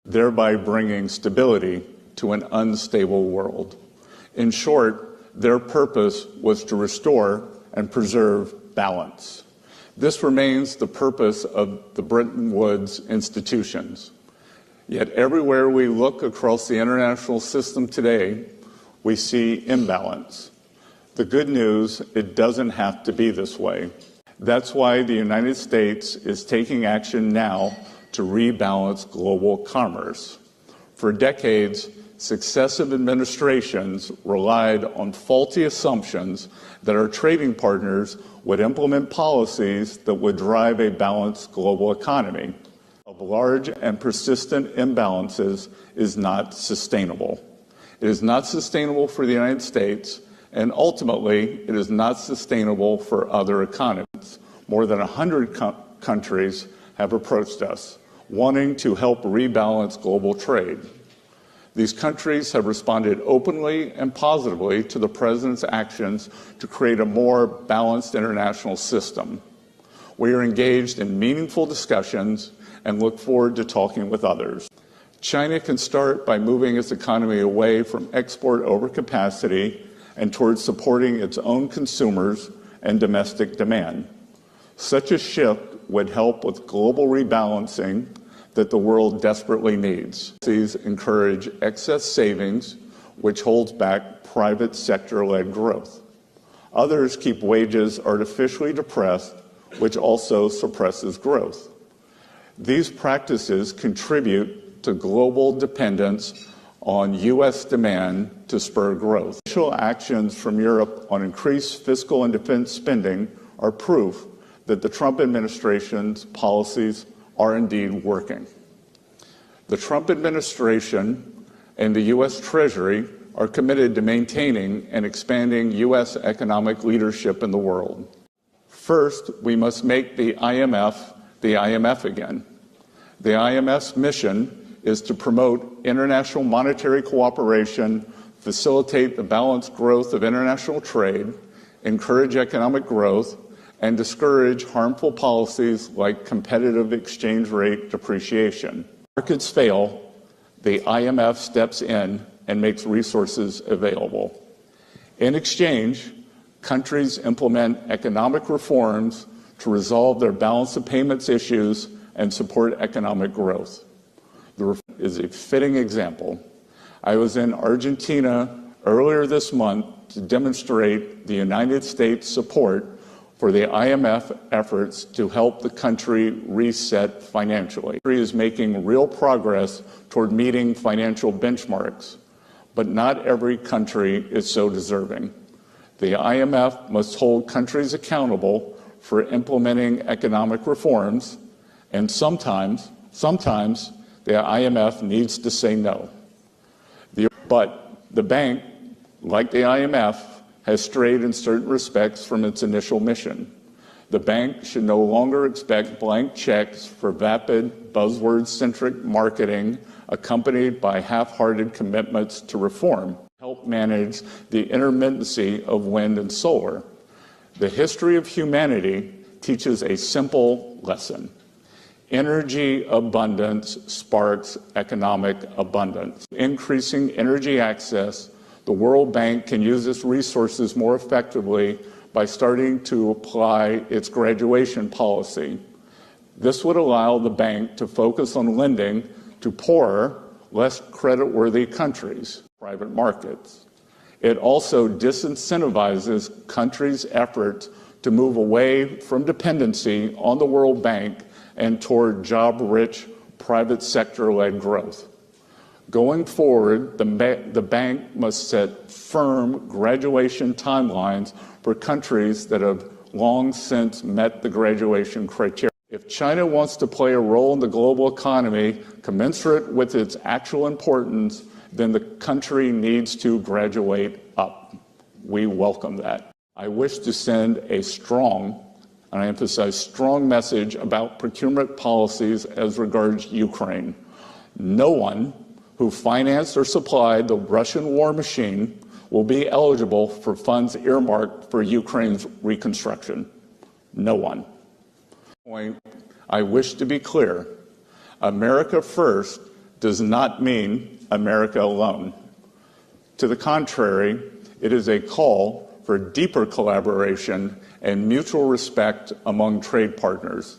thereby bringing stability to an unstable world. In short, their purpose was to restore and preserve balance. This remains the purpose of the Bretton Woods institutions. Yet everywhere we look across the international system today, we see imbalance. The good news, it doesn't have to be this way. That's why the United States is taking action now to rebalance global commerce. For decades, successive administrations relied on faulty assumptions that our trading partners would implement policies that would drive a balanced global economy. Of large and persistent imbalances is not sustainable. It is not sustainable for the United States, and ultimately, it is not sustainable for other economies. More than 100 countries have approached us, wanting to help rebalance global trade. These countries have responded openly and positively to the President's actions to create a more balanced international system. We are engaged in meaningful discussions and look forward to talking with others. China can start by moving its economy away from export overcapacity and towards supporting its own consumers and domestic demand. Such a shift would help with global rebalancing that the world desperately needs. These encourage excess savings, which holds back private sector-led growth. Others keep wages artificially depressed, which also suppresses growth. These practices contribute to global dependence on U.S. demand to spur growth. Initial actions from Europe on increased fiscal and defense spending are proof that the Trump administration's policies are indeed working. The Trump administration and the U.S. Treasury are committed to maintaining and expanding U.S. economic leadership in the world. First, we must make the IMF again. The IMF's mission is to promote international monetary cooperation, facilitate the balanced growth of international trade, encourage economic growth, and discourage harmful policies like competitive exchange rate depreciation. If markets fail, the IMF steps in and makes resources available. In exchange, countries implement economic reforms to resolve their balance of payments issues and support economic growth. The reform is a fitting example. I was in Argentina earlier this month to demonstrate the United States' support for the IMF efforts to help the country reset financially. The country is making real progress toward meeting financial benchmarks, but not every country is so deserving. The IMF must hold countries accountable for implementing economic reforms, and sometimes the IMF needs to say no. But the bank, like the IMF, has strayed in certain respects from its initial mission. The bank should no longer expect blank checks for vapid, buzzword-centric marketing accompanied by half-hearted commitments to reform. Help manage the intermittency of wind and solar. The history of humanity teaches a simple lesson. Energy abundance sparks economic abundance. Increasing energy access, the World Bank can use its resources more effectively by starting to apply its graduation policy. This would allow the bank to focus on lending to poorer, less creditworthy countries, private markets. It also disincentivizes countries' efforts to move away from dependency on the World Bank and toward job-rich, private sector-led growth. Going forward, the bank must set firm graduation timelines for countries that have long since met the graduation criteria. If China wants to play a role in the global economy commensurate with its actual importance, then the country needs to graduate up. We welcome that. I wish to send a strong, and I emphasize strong, message about procurement policies as regards Ukraine. No one who financed or supplied the Russian war machine will be eligible for funds earmarked for Ukraine's reconstruction. No one. I wish to be clear. America First does not mean America alone. To the contrary, it is a call for deeper collaboration and mutual respect among trade partners.